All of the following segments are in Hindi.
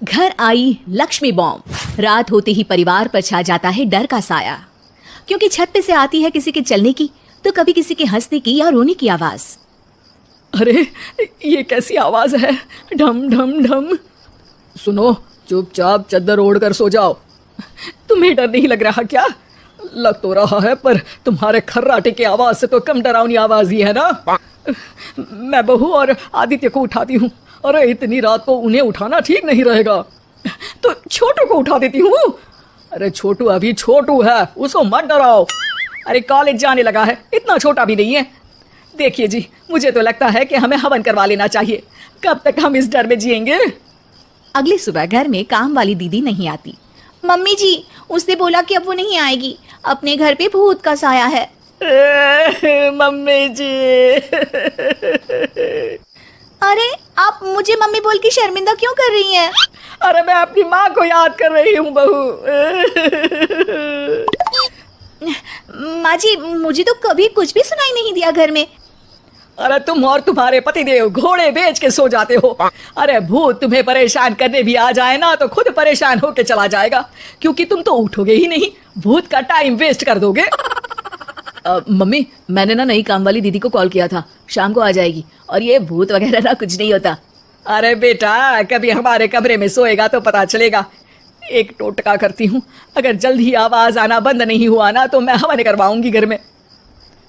घर आई लक्ष्मी बॉम्ब। रात होते ही परिवार पर छा जाता है डर का साया, क्योंकि छत पे से आती है किसी के चलने की तो कभी किसी के हंसने की या रोने की आवाज। अरे ये कैसी आवाज है? ढम ढम ढम। सुनो, चुपचाप चादर ओढ़ कर सो जाओ। तुम्हें डर नहीं लग रहा क्या? लग तो रहा है, पर तुम्हारे खर्राटे की आवाज से तो कम डरावनी आवाज ही है ना। मैं बहू और आदित्य को उठाती हूँ। अरे इतनी रात को उन्हें उठाना ठीक नहीं रहेगा, तो छोटू को उठा देती हूँ। अरे छोटू अभी छोटू है, उसको मत डराओ। अरे कॉलेज जाने लगा है, इतना छोटा भी नहीं है। देखिए जी, मुझे तो लगता है कि हमें हवन करवा लेना चाहिए। कब तक हम इस डर में जिएंगे? अगली सुबह घर में काम वाली दीदी नहीं आती। मम्मी जी, उसने बोला कि अब वो नहीं आएगी, अपने घर पे भूत का साया है। मम्मी जी। अरे आप मुझे मम्मी बोल के शर्मिंदा क्यों कर रही हैं? अरे मैं अपनी माँ को याद कर रही हूँ बहू। माँ जी, मुझे तो कभी कुछ भी सुनाई नहीं दिया घर में। अरे तुम और तुम्हारे पतिदेव घोड़े बेच के सो जाते हो। अरे भूत तुम्हें परेशान करने भी आ जाए ना तो खुद परेशान होके चला जाएगा, क्योंकि तुम तो उठोगे ही नहीं, भूत का टाइम वेस्ट कर दोगे। मम्मी, मैंने ना नई काम वाली दीदी को कॉल किया था, शाम को आ जाएगी, और ये भूत वगैरह ना कुछ नहीं होता। अरे बेटा, कभी हमारे कमरे में सोएगा तो पता चलेगा। एक टोटका करती हूँ, अगर जल्द ही आवाज आना बंद नहीं हुआ ना तो मैं हवन करवाऊंगी घर में।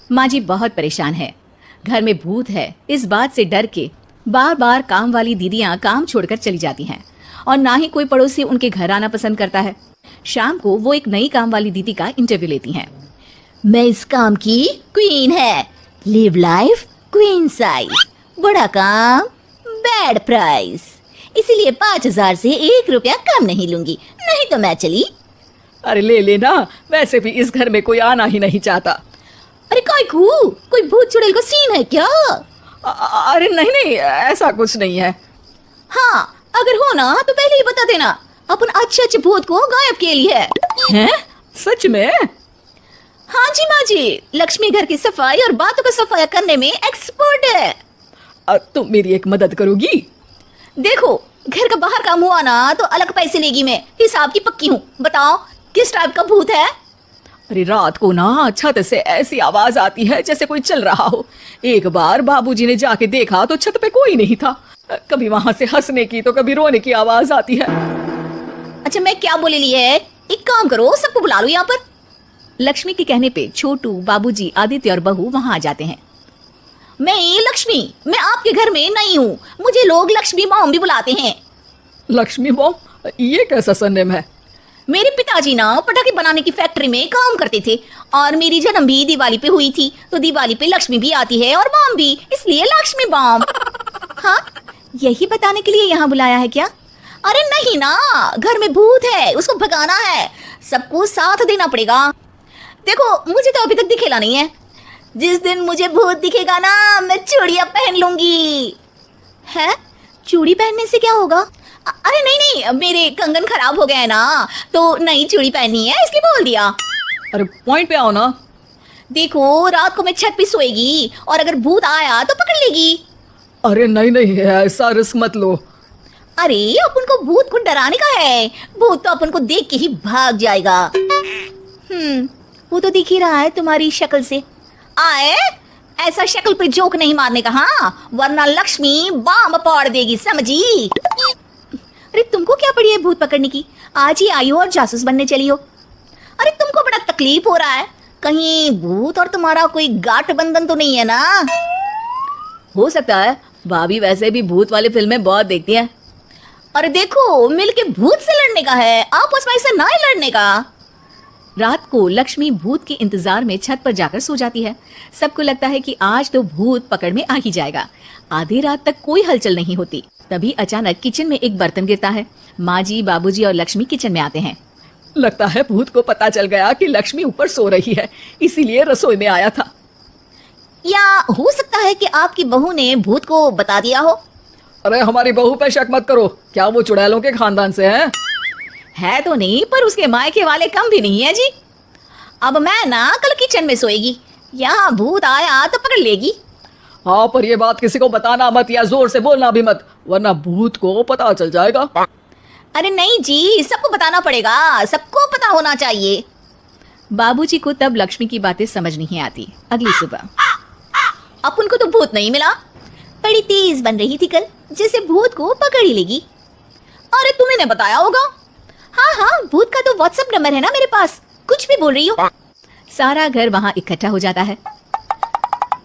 माँ जी बहुत परेशान है, घर में भूत है इस बात से डर के बार बार काम वाली दीदियाँ काम छोड़कर चली जाती हैं, और ना ही कोई पड़ोसी उनके घर आना पसंद करता है। शाम को वो एक नई काम वाली दीदी का इंटरव्यू लेती हैं। मैं इस काम की क्वीन है, लिव लाइफ क्वीन साइज, बड़ा काम बैड प्राइस, इसीलिए 5,000 से 1 रुपया कम नहीं लूंगी, नहीं तो मैं चली। अरे ले लेना, वैसे भी इस घर में कोई आना ही नहीं चाहता। अरे कोई भूत चुड़ैल का सीन है क्या? अरे नहीं नहीं, ऐसा कुछ नहीं है। हाँ, अगर हो ना तो पहले ही बता देना, अपन अच्छे भूत को गायब के लिए हैं? सच में? हाँ जी माँ जी, लक्ष्मी घर की सफाई और बातों का सफाई करने में एक्सपर्ट है। तुम मेरी एक मदद करोगी? देखो, घर का बाहर काम हुआ ना तो अलग पैसे लेगी, मैं हिसाब की पक्की हूँ। बताओ किस टाइप का भूत है? अरे रात को ना छत से ऐसी आवाज आती है जैसे कोई चल रहा हो। एक बार बाबूजी ने जाके देखा तो छत पे कोई नहीं था। कभी वहां से हंसने की तो कभी रोने की आवाज आती है। अच्छा, मैं क्या बोले ली है, एक काम करो, सबको बुला लो यहाँ पर। लक्ष्मी के कहने पे छोटू, बाबूजी, आदित्य और बहू वहां आ जाते हैं। मैं लक्ष्मी, मैं आपके घर में नई हूँ, मुझे लोग लक्ष्मी बॉम्ब भी बुलाते हैं। लक्ष्मी बॉम्ब? ये कैसा सरनेम है? मेरे पिताजी ना पटाखे बनाने की फैक्ट्री में काम करते थे, और मेरी जन्म भी दिवाली पे हुई थी, तो दिवाली पे लक्ष्मी भी आती है और बॉम्ब भी, इसलिए लक्ष्मी बॉम्ब। हाँ, यही बताने के लिए यहाँ बुलाया है क्या? अरे नहीं ना, घर में भूत है, उसको भगाना है, सबको साथ देना पड़ेगा। देखो, मुझे तो अभी तक दिखेला नहीं है, जिस दिन मुझे भूत दिखेगा ना मैं चूड़ियां पहन लूंगी। है? चूड़ी पहनने से क्या होगा? अरे नहीं, मेरे कंगन खराब हो गए ना, तो नई चूड़ी पहननी है इसलिए बोल दिया। अरे पॉइंट पे आओ ना। देखो, रात को मैं छत पे सोएगी और अगर भूत आया तो पकड़ लेगी। अरे नहीं नहीं, ऐसा रिस्क मत लो। अरे अपन को भूत को डराने का है, भूत तो अपन को देख के ही भाग जाएगा। वो तो दिख ही रहा है तुम्हारी शक्ल से। आए, ऐसा शक्ल पे जोक नहीं मारने का, हाँ, वरना लक्ष्मी बॉम्ब फोड़ देगी, समझी? अरे तुमको क्या पड़ी है भूत पकड़ने की? आज ही आई हो और जासूस बनने चली हो। अरे तुमको बड़ा तकलीफ हो रहा है, कहीं भूत और तुम्हारा कोई गांठ बंधन तो नहीं है ना? हो सकता है, भाभी वैसे भी भूत वाली फिल्में बहुत देखती हैं। अरे देखो, मिलके भूत से लड़ने का है, आपस में ऐसे ना ही लड़ने का। रात को लक्ष्मी भूत के इंतजार में छत पर जाकर सो जाती है। सबको लगता है कि आज तो भूत पकड़ में आ ही जाएगा। आधी रात तक कोई हलचल नहीं होती, तभी अचानक किचन में एक बर्तन गिरता है। माँ जी, बाबूजी और लक्ष्मी किचन में आते हैं। लगता है भूत को पता चल गया कि लक्ष्मी ऊपर सो रही है, इसीलिए रसोई में आया था। या हो सकता है कि आपकी बहू ने भूत को बता दिया हो। अरे हमारी बहू पे शक मत करो, क्या वो चुड़ैलों के खानदान से है तो नहीं, पर उसके मायके वाले कम भी नहीं है जी। अब मैं ना कल किचन में सोएगी, यहाँ भूत आया तो पकड़ लेगी। हाँ, पर ये बात किसी को बताना मत या जोर से बोलना भी मत, वरना भूत को पता चल जाएगा। अरे नहीं जी, सबको बताना पड़ेगा, सबको पता होना चाहिए। बाबूजी को तब लक्ष्मी की बातें समझ नहीं आती। अगली सुबह अपन को तो भूत नहीं मिला, बड़ी तेज बन रही थी कल, जैसे भूत को पकड़ ही लेगी। अरे तुम्हें ने बताया होगा। हाँ हाँ, भूत का तो व्हाट्सएप नंबर है ना मेरे पास, कुछ भी बोल रही हो। सारा घर वहां इकट्ठा हो जाता है।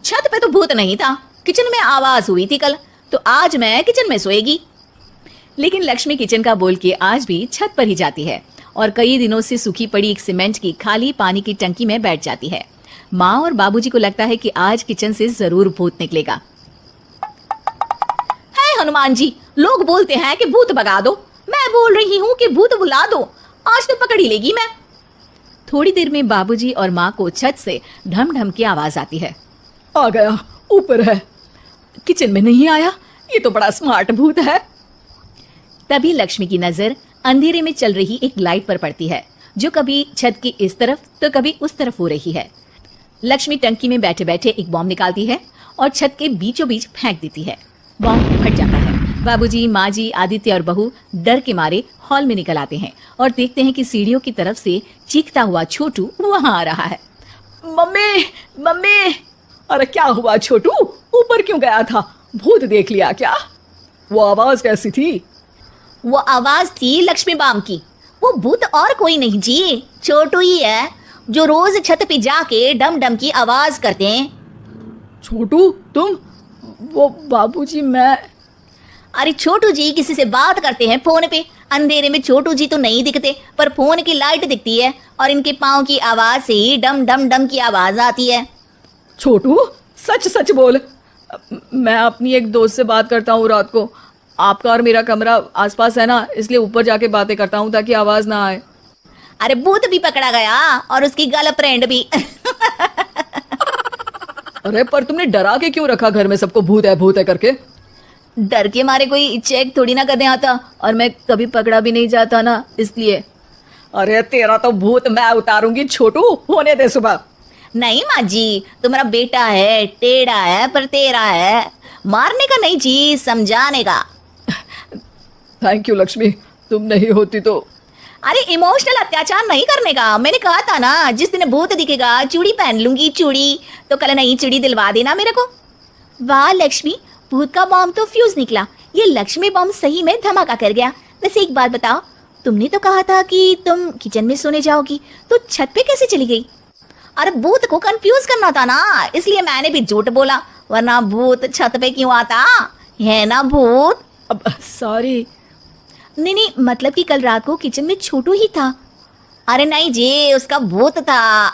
छत पे तो भूत नहीं था, किचन में आवाज हुई थी कल, तो आज मैं किचन में सोएगी। लेकिन लक्ष्मी किचन का बोल के आज भी छत पर ही जाती है और कई दिनों से सूखी पड़ी एक सीमेंट की खाली पानी की टंकी में बैठ जाती है। माँ और बाबूजी को लगता है कि आज किचन से जरूर भूत निकलेगा। है हनुमान जी, लोग बोलते हैं कि भूत भगा दो, मैं बोल रही हूँ कि भूत बुला दो, आज तो पकड़ ही लेगी मैं। थोड़ी देर में बाबूजी और माँ को छत से ढम ढम की आवाज आती है। आ गया, ऊपर है, किचन में नहीं आया, ये तो बड़ा स्मार्ट भूत है। तभी लक्ष्मी की नजर अंधेरे में चल रही एक लाइट पर पड़ती है, जो कभी छत की इस तरफ तो कभी उस तरफ हो रही है। लक्ष्मी टंकी में बैठे बैठे एक बॉम्ब निकालती है और छत के बीचों बीच फेंक देती है। बॉम्ब फट जाता है। बाबूजी, माँ जी, आदित्य और बहू डर के मारे हॉल में निकल आते हैं और देखते हैं कि सीढ़ियों की तरफ से चीखता हुआ छोटू वहां आ रहा है। मम्मी, मम्मी, अरे क्या हुआ छोटू, ऊपर क्यों गया था, भूत देख लिया क्या? वो आवाज कैसी थी? वो आवाज थी लक्ष्मी बाम की। वो भूत और कोई नहीं जी, छोटू ही है, जो रोज छत पे जाके डम डम की आवाज करते हैं। छोटू तुम? वो बाबूजी मैं। अरे छोटू जी किसी से बात करते हैं फोन पे, अंधेरे में छोटू जी तो नहीं दिखते, पर फोन की लाइट दिखती है और इनके पाँव की आवाज से ही डम डम डम की आवाज आती है। छोटू सच सच बोल, मैं अपनी एक दोस्त से बात करता हूँ रात को, आपका और मेरा कमरा आसपास है ना, इसलिए ऊपर जाके बातें करता हूँ ताकि आवाज ना आए। अरे भूत भी पकड़ा गया और उसकी गर्लफ्रेंड भी। अरे पर तुमने डरा के क्यों रखा घर में सबको भूत है करके? डर के मारे कोई चेक थोड़ी ना करने आता, और मैं कभी पकड़ा भी नहीं जाता ना, इसलिए। अरे तेरा तो भूत मैं उतारूंगी छोटू, होने दे सुबह। नहीं माँ जी, तुम्हारा बेटा है, टेढ़ा है पर तेरा है, मारने का नहीं जी, समझाने का। थैंक यू लक्ष्मी, तुम नहीं होती तो। अरे इमोशनल अत्याचार नहीं करने का, मैंने कहा था ना, जिस दिन भूत दिखेगा चूड़ी पहन लूंगी, चूड़ी तो कल नई चूड़ी दिलवा देना मेरे को। वाह लक्ष्मी, भूत का बॉम्ब तो फ्यूज निकला, ये लक्ष्मी बॉम्ब सही में धमाका कर गया। वैसे एक बात बताओ, तुमने तो कहा था कि तुम किचन में सोने जाओगी, तो छत पे कैसे चली गई? अरे भूत को कंफ्यूज करना था ना, इसलिए मैंने भी झूठ बोला, वरना भूत छत पे क्यों आता है ना भूत। अब सॉरी। नहीं, मतलब कि कल रात को किचन में छोटू ही था। अरे नहीं जी, उसका भूत था।